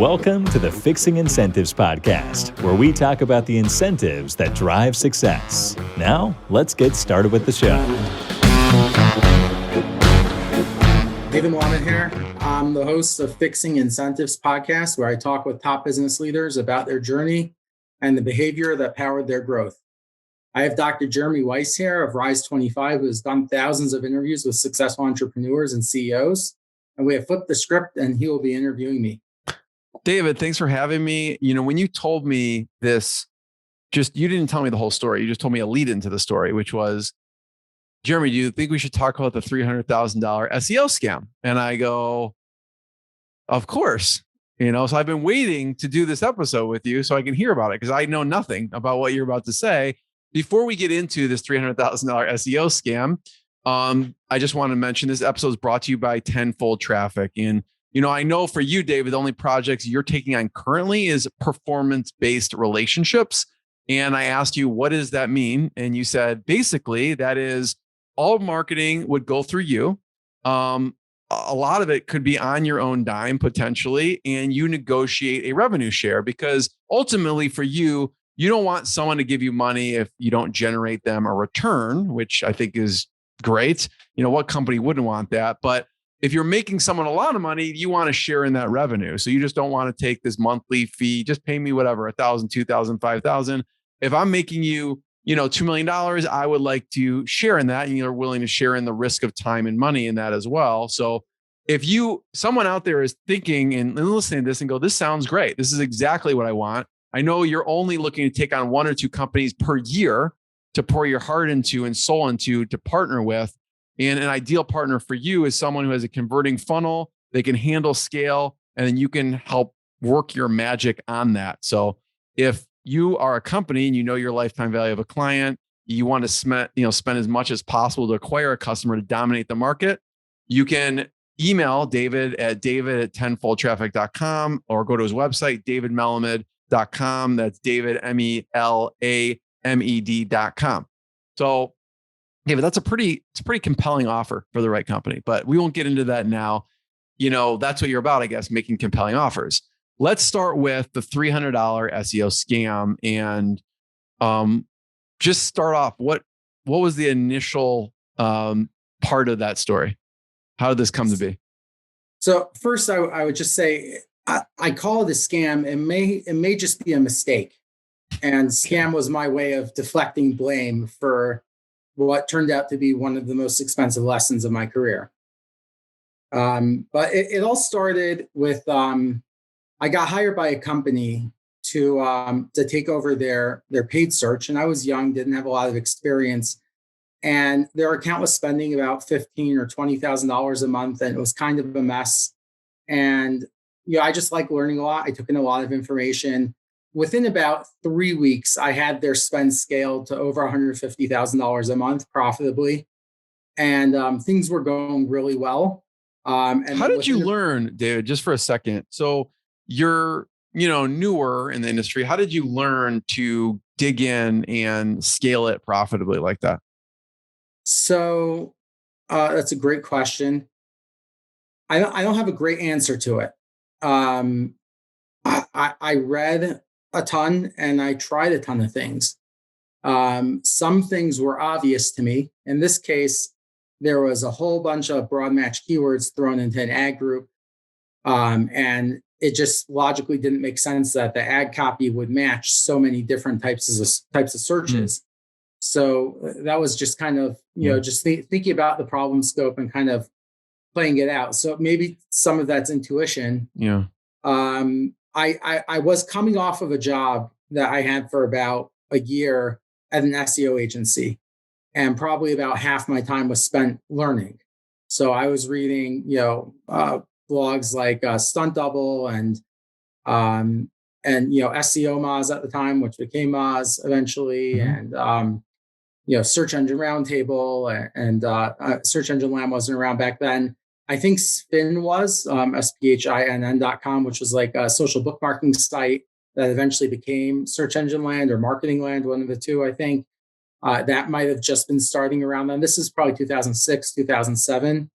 Welcome to the Fixing Incentives podcast, where we talk about the incentives that drive success. Now, let's get started with the show. David Melamed here. I'm the host of Fixing Incentives podcast, where I talk with top business leaders about their journey and the behavior that powered their growth. I have Dr. Jeremy Weiss here of Rise 25, who has done thousands of interviews with successful entrepreneurs and CEOs. And we have flipped the script, and he will be interviewing me. David, thanks for having me. When you told me this, you didn't tell me the whole story. You just told me a lead into the story, which was, Jeremy, do you think we should talk about the $300,000 SEO scam? And I go, of course. So I've been waiting to do this episode with you so I can hear about it, because I know nothing about what you're about to say. Before we get into this $300,000 SEO scam, I just want to mention this episode is brought to you by Tenfold Traffic. And I know for you, David, the only projects you're taking on currently is performance-based relationships. And I asked you, what does that mean? And you said, basically, that is all marketing would go through you. A lot of it could be on your own dime, potentially, and you negotiate a revenue share, because ultimately for you, you don't want someone to give you money if you don't generate them a return, which I think is great. What company wouldn't want that? But if you're making someone a lot of money, you want to share in that revenue. So you just don't want to take this monthly fee. Just pay me whatever, $1,000, $2,000, $5,000. If I'm making you, $2 million, I would like to share in that. And you're willing to share in the risk of time and money in that as well. So if someone out there is thinking and listening to this and go, this sounds great. This is exactly what I want. I know you're only looking to take on 1 or 2 companies per year to pour your heart into and soul into, to partner with. And an ideal partner for you is someone who has a converting funnel, they can handle scale, and then you can help work your magic on that. So if you are a company and you know your lifetime value of a client, you want to spend as much as possible to acquire a customer to dominate the market, you can email David at david@tenfoldtraffic.com or go to his website, davidmelamed.com. That's David, MELAMED.com. So David, it's a pretty compelling offer for the right company, but we won't get into that now. That's what you're about, I guess, making compelling offers. Let's start with the $300 SEO scam, and just start off. What was the initial part of that story? How did this come to be? So first, I would just say I call it a scam. It may just be a mistake, and scam was my way of deflecting blame for what turned out to be one of the most expensive lessons of my career. But it all started with I got hired by a company to take over their paid search, and I was young, didn't have a lot of experience, and their account was spending about $15,000 or $20,000 a month, and it was kind of a mess. And I just like learning a lot. I took in a lot of information. Within about 3 weeks, I had their spend scaled to over $150,000 a month profitably, and things were going really well. And how did you learn, David? Just for a second, so you're newer in the industry. How did you learn to dig in and scale it profitably like that? So that's a great question. I don't have a great answer to it. I read a ton and I tried a ton of things. Some things were obvious to me. In this case, there was a whole bunch of broad match keywords thrown into an ad group. And it just logically didn't make sense that the ad copy would match so many different types of searches. So that was just kind of, just thinking about the problem scope and kind of playing it out. So maybe some of that's intuition. Yeah. I was coming off of a job that I had for about a year at an SEO agency, and probably about half my time was spent learning. So I was reading, blogs like Stunt Double and SEO Moz at the time, which became Moz eventually, and Search Engine Roundtable and Search Engine Land wasn't around back then. I think Spin was SPHINN.com, which was like a social bookmarking site that eventually became Search Engine Land or Marketing Land, one of the two, I think. That might have just been starting around then. This is probably 2006, 2007.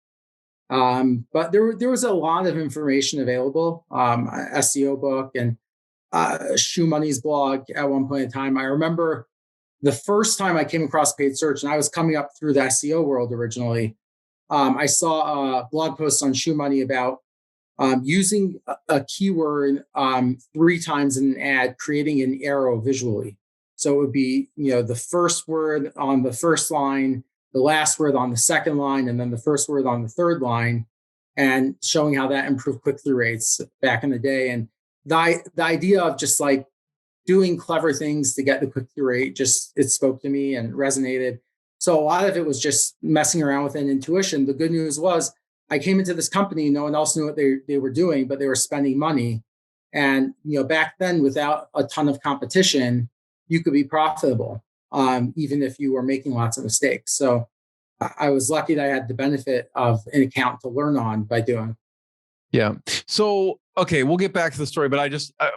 But there was a lot of information available, SEO book and Shoe Money's blog at one point in time. I remember the first time I came across paid search, and I was coming up through the SEO world originally. I saw a blog post on Shoe Money about using a keyword 3 times in an ad, creating an arrow visually. So it would be, the first word on the first line, the last word on the second line, and then the first word on the third line, and showing how that improved click-through rates back in the day. And the idea of just like doing clever things to get the click-through rate, it spoke to me and resonated. So a lot of it was just messing around with an intuition. The good news was I came into this company, no one else knew what they were doing, but they were spending money. And back then, without a ton of competition, you could be profitable, even if you were making lots of mistakes. So I was lucky that I had the benefit of an account to learn on by doing. Yeah. So, okay, we'll get back to the story, but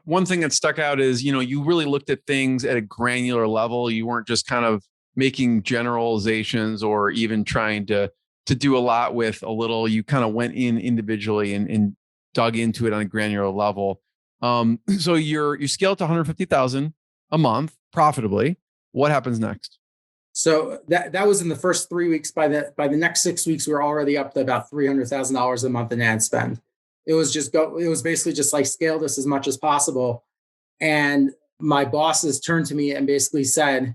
one thing that stuck out is, you really looked at things at a granular level. You weren't just kind of making generalizations or even trying to do a lot with a little. You kind of went in individually and dug into it on a granular level. So you scaled to 150,000 a month profitably. What happens next? So that was in the first 3 weeks. By the next 6 weeks, we were already up to about $300,000 a month in ad spend. It was basically just like scale this as much as possible. And my bosses turned to me and basically said,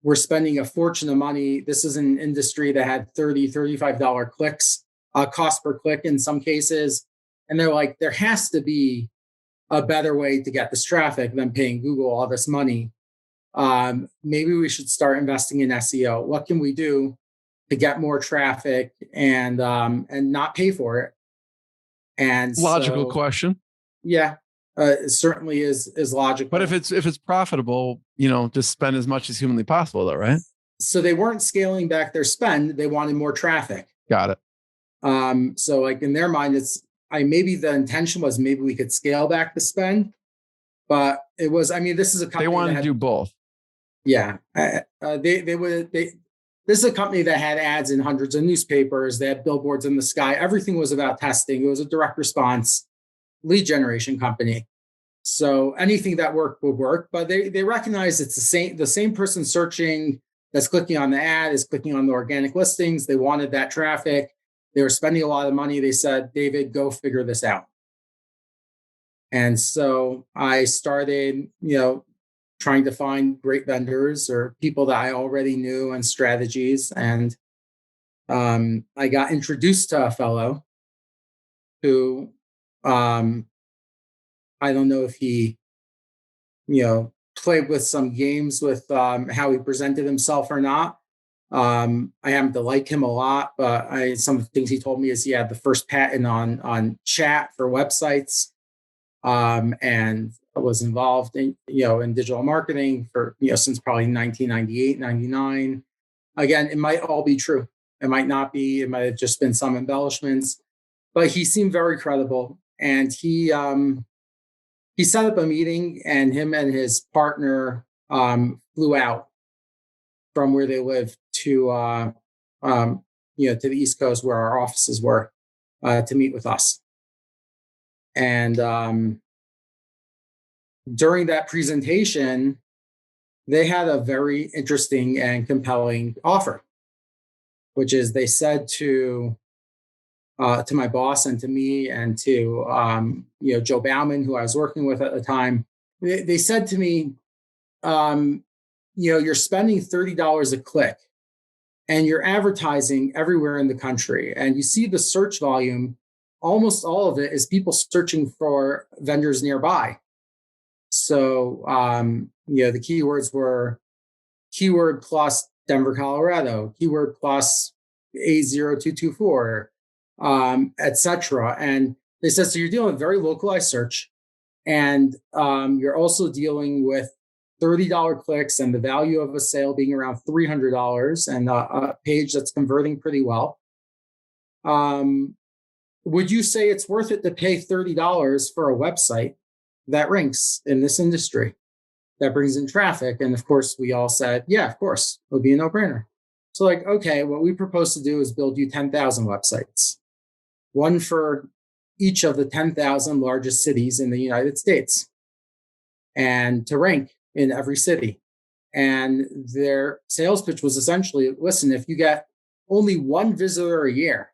we're spending a fortune of money. This is an industry that had $30, $35 clicks, cost per click in some cases. And they're like, there has to be a better way to get this traffic than paying Google all this money. Maybe we should start investing in SEO. What can we do to get more traffic and not pay for it? And logical question. Yeah, it certainly is logical. But if it's profitable, just spend as much as humanly possible, though, right? So they weren't scaling back their spend; they wanted more traffic. Got it. So like in their mind, maybe the intention was maybe we could scale back the spend, but it was. I mean, this is a company they wanted to do both. Yeah, this is a company that had ads in hundreds of newspapers. They had billboards in the sky. Everything was about testing. It was a direct response lead generation company. So anything that worked would work, but they recognize it's the same person searching that's clicking on the ad is clicking on the organic listings. They wanted that traffic. They were spending a lot of money. They said, David, go figure this out. And so I started, trying to find great vendors or people that I already knew and strategies. And I got introduced to a fellow who I don't know if he, played with some games with how he presented himself or not. I happen to like him a lot, but some of the things he told me is he had the first patent on chat for websites, and was involved in digital marketing for since probably 1998, 99. Again, it might all be true. It might not be. It might have just been some embellishments, but he seemed very credible. And he set up a meeting, and him and his partner flew out from where they lived to to the East Coast where our offices were to meet with us. And during that presentation, they had a very interesting and compelling offer, which is they said to my boss and to me and to Joe Bauman, who I was working with at the time. They said to me, you're spending $30 a click and you're advertising everywhere in the country, and you see the search volume. Almost all of it is people searching for vendors nearby. So, the keywords were keyword plus Denver, Colorado, keyword plus A0224, etc. And they said, so you're dealing with very localized search, and you're also dealing with $30 clicks and the value of a sale being around $300 and a page that's converting pretty well. Would you say it's worth it to pay $30 for a website that ranks in this industry, that brings in traffic? And of course, we all said, yeah, of course, it would be a no-brainer. So okay, what we propose to do is build you 10,000 websites. one for each of the 10,000 largest cities in the United States, and to rank in every city. And their sales pitch was essentially, listen, if you get only one visitor a year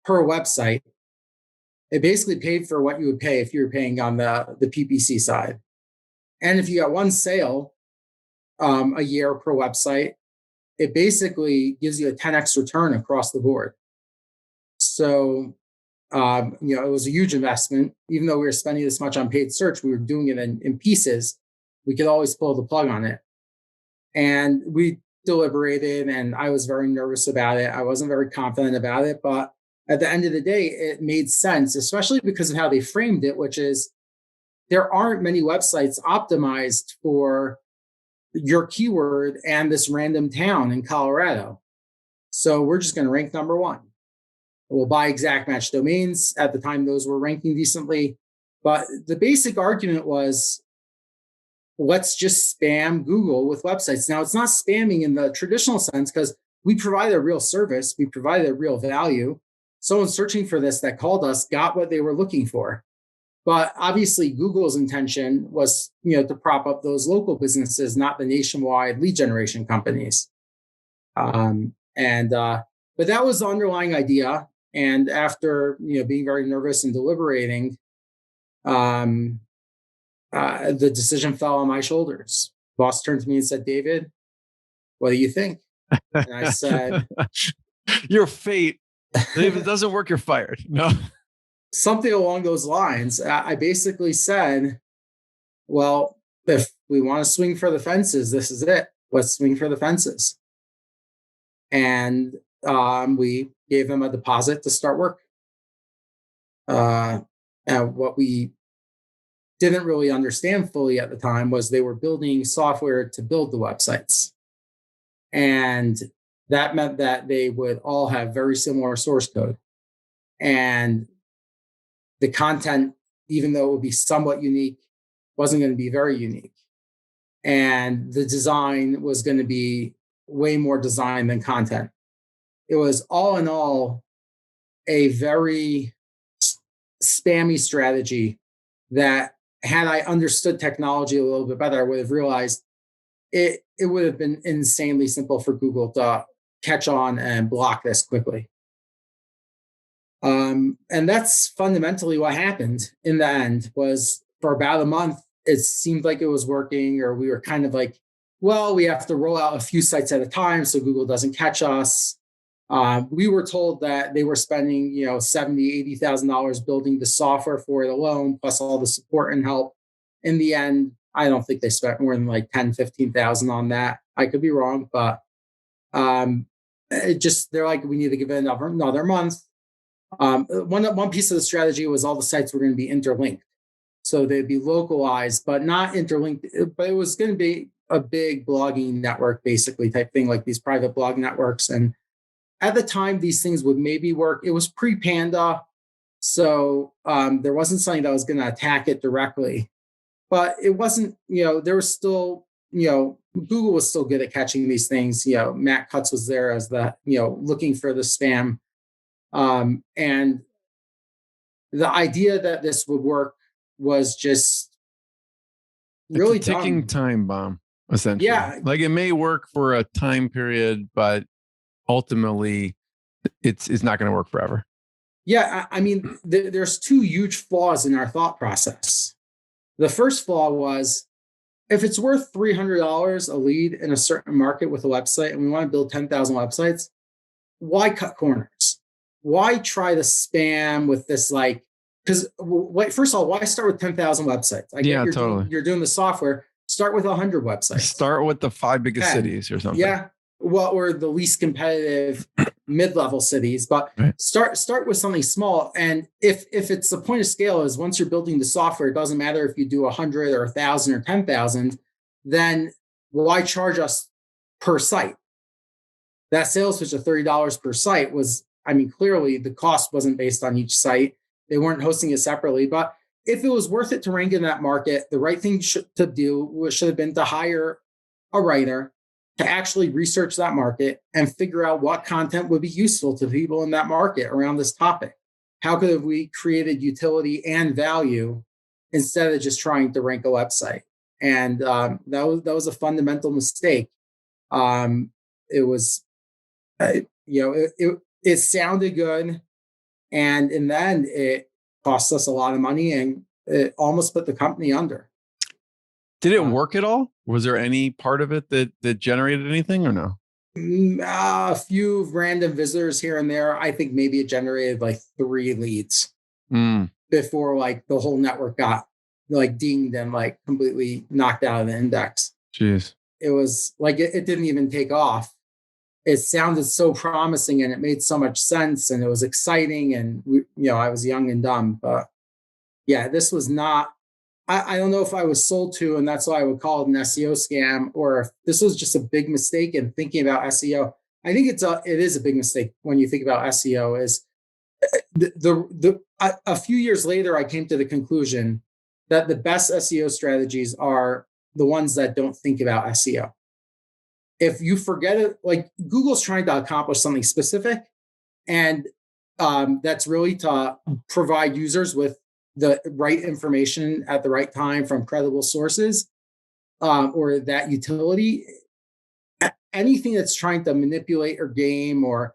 per website, it basically paid for what you would pay if you were paying on the PPC side. And if you got one sale a year per website, it basically gives you a 10x return across the board. So, it was a huge investment. Even though we were spending this much on paid search, we were doing it in pieces. We could always pull the plug on it. And we deliberated, and I was very nervous about it. I wasn't very confident about it, but at the end of the day, it made sense, especially because of how they framed it, which is there aren't many websites optimized for your keyword and this random town in Colorado. So we're just going to rank number one. We'll buy exact match domains. At the time, those were ranking decently. But the basic argument was, let's just spam Google with websites. Now, it's not spamming in the traditional sense because we provide a real service. We provide a real value. Someone searching for this that called us got what they were looking for. But obviously, Google's intention was, to prop up those local businesses, not the nationwide lead generation companies. But that was the underlying idea. And after being very nervous and deliberating, the decision fell on my shoulders. Boss turned to me and said, "David, what do you think?" And I said, "Your fate. If it doesn't work, you're fired." No. Something along those lines. I basically said, well, if we want to swing for the fences, this is it. Let's swing for the fences. And we gave them a deposit to start work. And what we didn't really understand fully at the time was they were building software to build the websites. And that meant that they would all have very similar source code. And the content, even though it would be somewhat unique, wasn't going to be very unique. And the design was going to be way more design than content. It was all in all a very spammy strategy that, had I understood technology a little bit better, I would have realized it would have been insanely simple for Google to catch on and block this quickly. And that's fundamentally what happened in the end. Was for about a month, it seemed like it was working, or we were kind of like, well, we have to roll out a few sites at a time so Google doesn't catch us. We were told that they were spending, $70,000, $80,000 building the software for it alone, plus all the support and help. In the end, I don't think they spent more than like $10,000, $15,000 on that. I could be wrong, but they're like, we need to give it another month. One piece of the strategy was all the sites were going to be interlinked. So they'd be localized, but not interlinked. But it was going to be a big blogging network, basically, type thing, like these private blog networks. And at the time, these things would maybe work. It was pre-Panda. So there wasn't something that was going to attack it directly. But it wasn't, there was still, Google was still good at catching these things. Matt Cutts was there as the, looking for the spam. And the idea that this would work was just really it's a ticking dumb. Time bomb, essentially. Yeah. Like it may work for a time period, but ultimately it's not going to work forever. Yeah. I mean, there's two huge flaws in our thought process. The first flaw was, if it's worth $300 a lead in a certain market with a website, and we want to build 10,000 websites, why cut corners? Why try to spam with this, because first of all, why start with 10,000 websites? Totally. You're doing the software. Start with 100 websites. Start with the 5 biggest cities or something. Yeah. Well, or the least competitive mid-level cities, but right. Start with something small. And if it's the point of scale is once you're building the software, it doesn't matter if you do 100 or 1,000 or 10,000, then why charge us per site? That sales pitch of $30 per site was, clearly the cost wasn't based on each site. They weren't hosting it separately. But if it was worth it to rank in that market, the right thing to do should have been to hire a writer to actually research that market and figure out what content would be useful to people in that market around this topic. How could we created utility and value instead of just trying to rank a website? And that was a fundamental mistake. It was, it sounded good, and in the end, it cost us a lot of money, and it almost put the company under. Did it work at all? Was there any part of it that generated anything or no? A few random visitors here and there. I think maybe it generated like 3 leads before like the whole network got like dinged and like completely knocked out of the index. Jeez. It was like it didn't even take off. It sounded so promising and it made so much sense and it was exciting, and I was young and dumb, but yeah, this was not. I don't know if I was sold to, and that's why I would call it an SEO scam, or if this was just a big mistake in thinking about SEO. I think it is a big mistake when you think about SEO. Is a few years later, I came to the conclusion that the best SEO strategies are the ones that don't think about SEO. If you forget it, like Google's trying to accomplish something specific, and that's really to provide users with the right information at the right time from credible sources, or that utility. Anything that's trying to manipulate or game or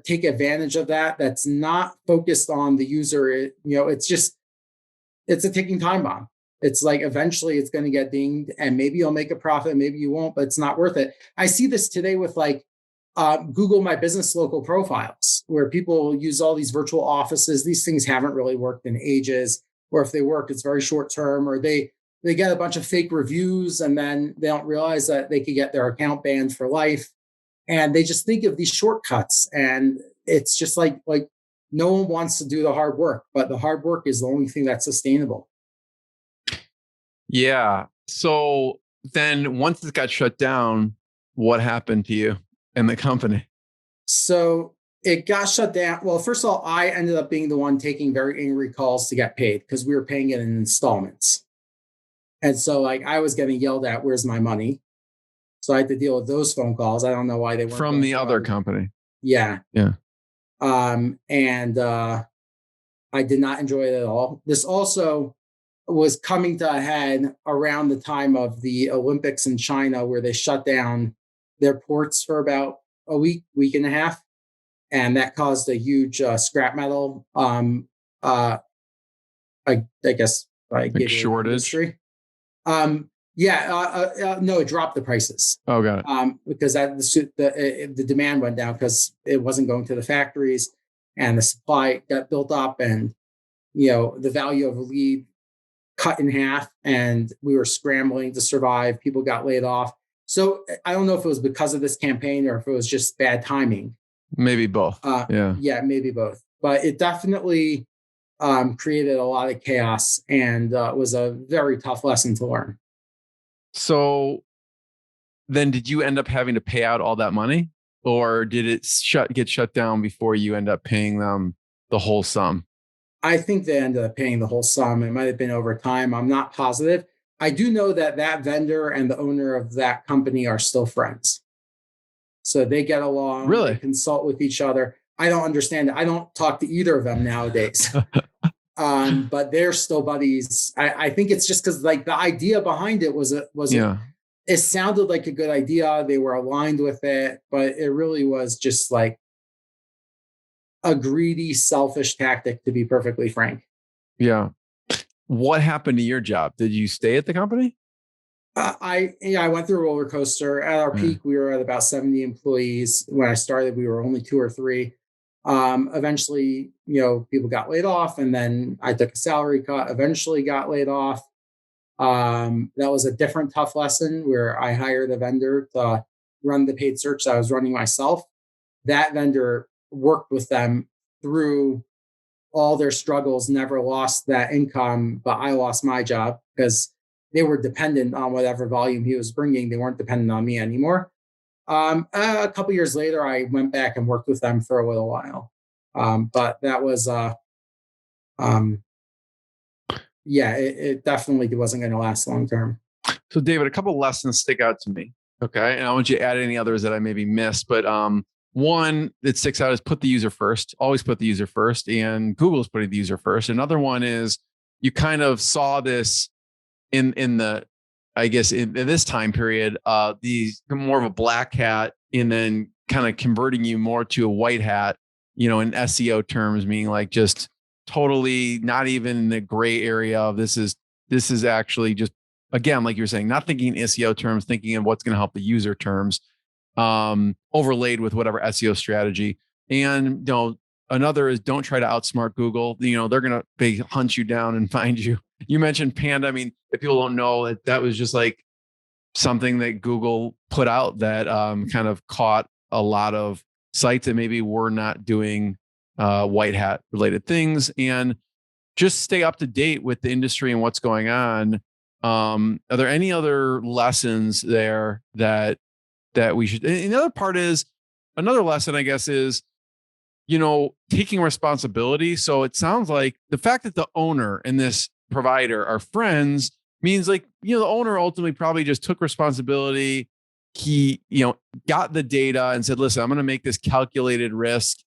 take advantage of that's not focused on the user. It's a ticking time bomb. It's like eventually it's going to get dinged, and maybe you'll make a profit, maybe you won't, but it's not worth it. I see this today with like Google My Business local profiles, where people use all these virtual offices. These things haven't really worked in ages, or if they work, it's very short term, or they get a bunch of fake reviews and then they don't realize that they could get their account banned for life. And they just think of these shortcuts, and it's just like no one wants to do the hard work, but the hard work is the only thing that's sustainable. Yeah. So then once it got shut down, what happened to you and the company? So it got shut down. Well, first of all, I ended up being the one taking very angry calls to get paid because we were paying it in installments. And so like I was getting yelled at, where's my money? So I had to deal with those phone calls. I don't know why they weren't from the other company. Yeah. Yeah. And I did not enjoy it at all. This also was coming to a head around the time of the Olympics in China, where they shut down their ports for about a week and a half. And that caused a huge scrap metal, I guess, like shortage. No, it dropped the prices. Oh, got it. Because the demand went down because it wasn't going to the factories, and the supply got built up, and the value of a lead cut in half, and we were scrambling to survive. People got laid off. So I don't know if it was because of this campaign or if it was just bad timing. Maybe both. Yeah, maybe both. But it definitely created a lot of chaos, and was a very tough lesson to learn. So then did you end up having to pay out all that money, or did it get shut down before you end up paying them the whole sum? I think they ended up paying the whole sum. It might have been over time. I'm not positive. I do know that vendor and the owner of that company are still friends. So they get along. Really? They consult with each other. I don't understand it. I don't talk to either of them nowadays. But they're still buddies. I think it's just because like the idea behind it was it sounded like a good idea. They were aligned with it, but it really was just like a greedy, selfish tactic, to be perfectly frank. Yeah. What happened to your job? Did you stay at the company? I went through a roller coaster. At our peak, we were at about 70 employees. When I started, we were only 2 or 3. Eventually, people got laid off, and then I took a salary cut, eventually got laid off. That was a different tough lesson where I hired a vendor to run the paid search that I was running myself. That vendor worked with them through all their struggles, never lost that income, but I lost my job because they were dependent on whatever volume he was bringing. They weren't dependent on me anymore. A couple years later, I went back and worked with them for a little while. But that was, it definitely wasn't going to last long term. So David, a couple of lessons stick out to me. Okay. And I want you to add any others that I maybe missed, but one that sticks out is put the user first, always put the user first. And Google's putting the user first. Another one is you kind of saw this in the, I guess in this time period, the more of a black hat and then kind of converting you more to a white hat, in SEO terms, meaning like just totally not even in the gray area of this is actually just, again, like you're saying, not thinking in SEO terms, thinking in what's going to help the user terms, overlaid with whatever SEO strategy. And another is don't try to outsmart Google. They're they hunt you down and find you. You mentioned Panda. I mean, if people don't know that was just like something that Google put out that kind of caught a lot of sites that maybe were not doing white hat related things, and just stay up to date with the industry and what's going on. Are there any other lessons there that we should? And the other part is another lesson, I guess, is taking responsibility. So it sounds like the fact that the owner and this provider are friends means like, the owner ultimately probably just took responsibility. He, got the data and said, listen, I'm going to make this calculated risk.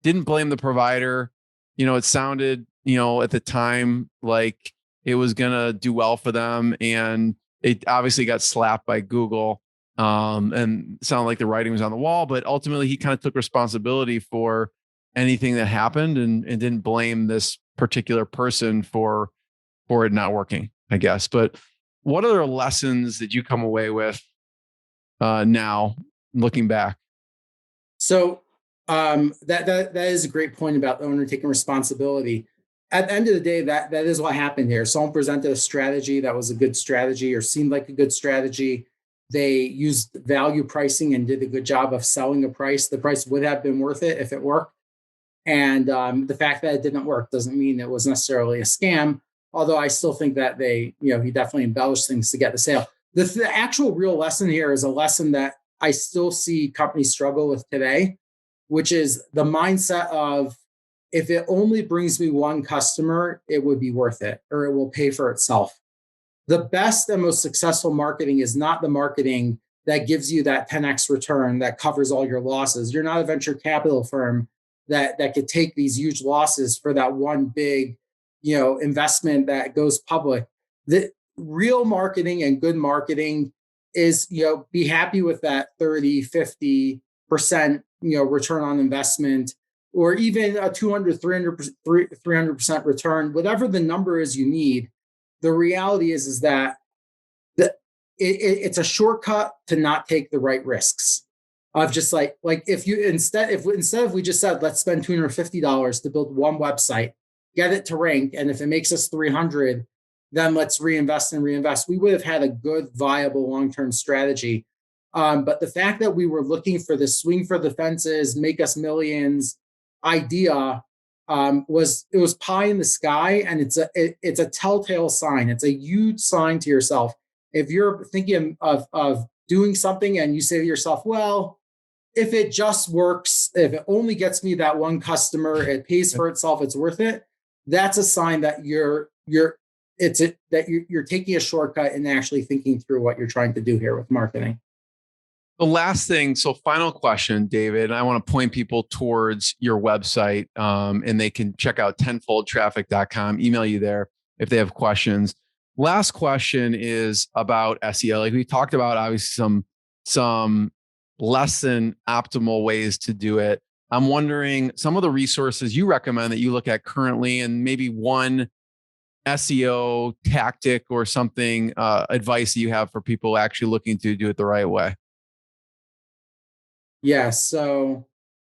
Didn't blame the provider. It sounded, at the time, like it was going to do well for them. And it obviously got slapped by Google. And sounded like the writing was on the wall, but ultimately he kind of took responsibility for anything that happened and didn't blame this particular person for it not working, I guess. But what other lessons did you come away with now looking back? So that is a great point about the owner taking responsibility. At the end of the day, that is what happened here. Someone presented a strategy that was a good strategy or seemed like a good strategy. They used value pricing and did a good job of selling a price. The price would have been worth it if it worked. And the fact that it didn't work doesn't mean it was necessarily a scam. Although I still think that he definitely embellished things to get the sale. The actual real lesson here is a lesson that I still see companies struggle with today, which is the mindset of, if it only brings me one customer, it would be worth it, or it will pay for itself. The best and most successful marketing is not the marketing that gives you that 10x return that covers all your losses. You're not a venture capital firm that could take these huge losses for that one big, investment that goes public. The real marketing and good marketing is, be happy with that 30, 50%, return on investment, or even a 200, 300% return, whatever the number is you need. The reality is that it's a shortcut to not take the right risks. Of just like if we just said, let's spend $250 to build one website, get it to rank, and if it makes us 300, then let's reinvest. We would have had a good, viable long-term strategy. But the fact that we were looking for the swing for the fences, make us millions idea was pie in the sky, and it's a telltale sign. It's a huge sign to yourself. If you're thinking of doing something and you say to yourself, well, if it just works, if it only gets me that one customer, it pays for itself, it's worth it. That's a sign that you're taking a shortcut and actually thinking through what you're trying to do here with marketing. The last thing, so final question, David, I want to point people towards your website, and they can check out tenfoldtraffic.com, email you there if they have questions. Last question is about SEO. Like we talked about, obviously some less than optimal ways to do it. I'm wondering some of the resources you recommend that you look at currently, and maybe one SEO tactic or something, advice that you have for people actually looking to do it the right way. Yeah. So,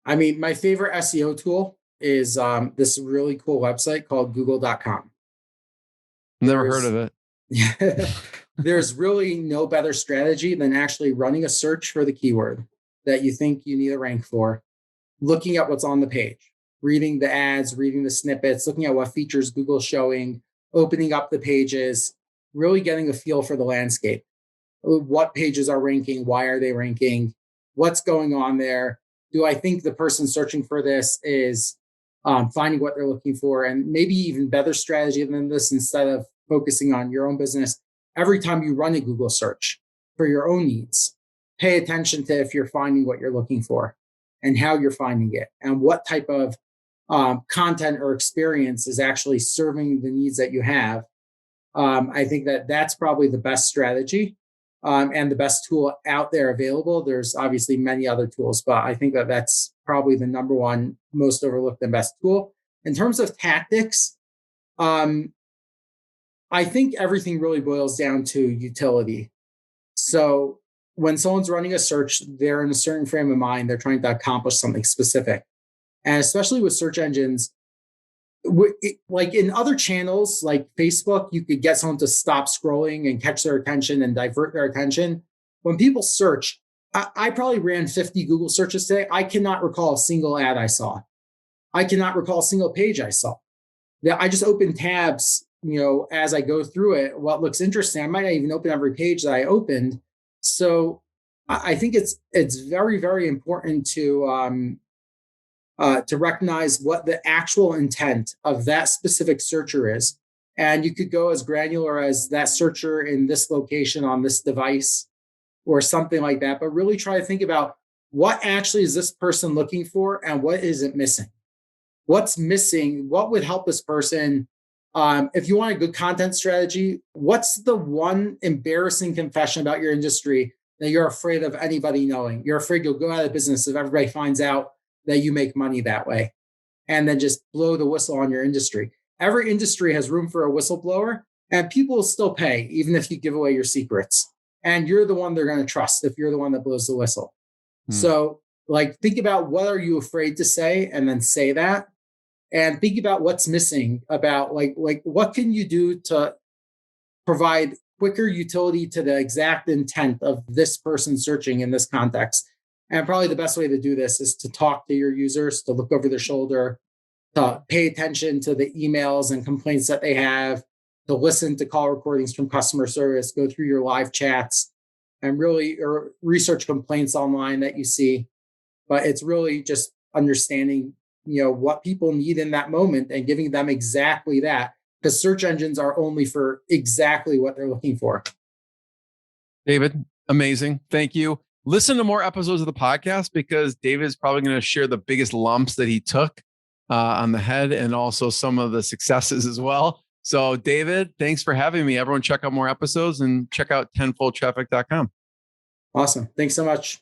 my favorite SEO tool is this really cool website called google.com. Never heard of it. There's really no better strategy than actually running a search for the keyword that you think you need a rank for, looking at what's on the page, reading the ads, reading the snippets, looking at what features Google's showing, opening up the pages, really getting a feel for the landscape. What pages are ranking? Why are they ranking? What's going on there? Do I think the person searching for this is finding what they're looking for? And maybe even better strategy than this, instead of focusing on your own business, every time you run a Google search for your own needs, pay attention to if you're finding what you're looking for and how you're finding it and what type of content or experience is actually serving the needs that you have. I think that that's probably the best strategy and the best tool out there available. There's obviously many other tools, but I think that that's probably the number one most overlooked and best tool. In terms of tactics, I think everything really boils down to utility. So when someone's running a search, they're in a certain frame of mind, they're trying to accomplish something specific. And especially with search engines, like in other channels like Facebook, you could get someone to stop scrolling and catch their attention and divert their attention. When people search, I probably ran 50 Google searches today. I cannot recall a single ad I saw. I cannot recall a single page I saw. I just open tabs, as I go through it, what looks interesting. I might not even open every page that I opened. So I think it's very, very important to recognize what the actual intent of that specific searcher is. And you could go as granular as that searcher in this location on this device or something like that, but really try to think about what actually is this person looking for and what is it missing? What's missing? What would help this person? If you want a good content strategy, what's the one embarrassing confession about your industry that you're afraid of anybody knowing? You're afraid you'll go out of business if everybody finds out that you make money that way, and then just blow the whistle on your industry. Every industry has room for a whistleblower, and people will still pay, even if you give away your secrets. And you're the one they're going to trust if you're the one that blows the whistle. So think about what are you afraid to say, and then say that. And think about what's missing about like what can you do to provide quicker utility to the exact intent of this person searching in this context. And probably the best way to do this is to talk to your users, to look over their shoulder, to pay attention to the emails and complaints that they have, to listen to call recordings from customer service, go through your live chats, and really research complaints online that you see. But it's really just understanding, what people need in that moment and giving them exactly that, because search engines are only for exactly what they're looking for. David, amazing. Thank you. Listen to more episodes of the podcast because David is probably going to share the biggest lumps that he took on the head and also some of the successes as well. So David, thanks for having me. Everyone check out more episodes and check out tenfoldtraffic.com. Awesome. Thanks so much.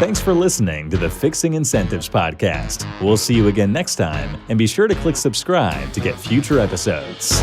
Thanks for listening to the Fixing Incentives podcast. We'll see you again next time, and be sure to click subscribe to get future episodes.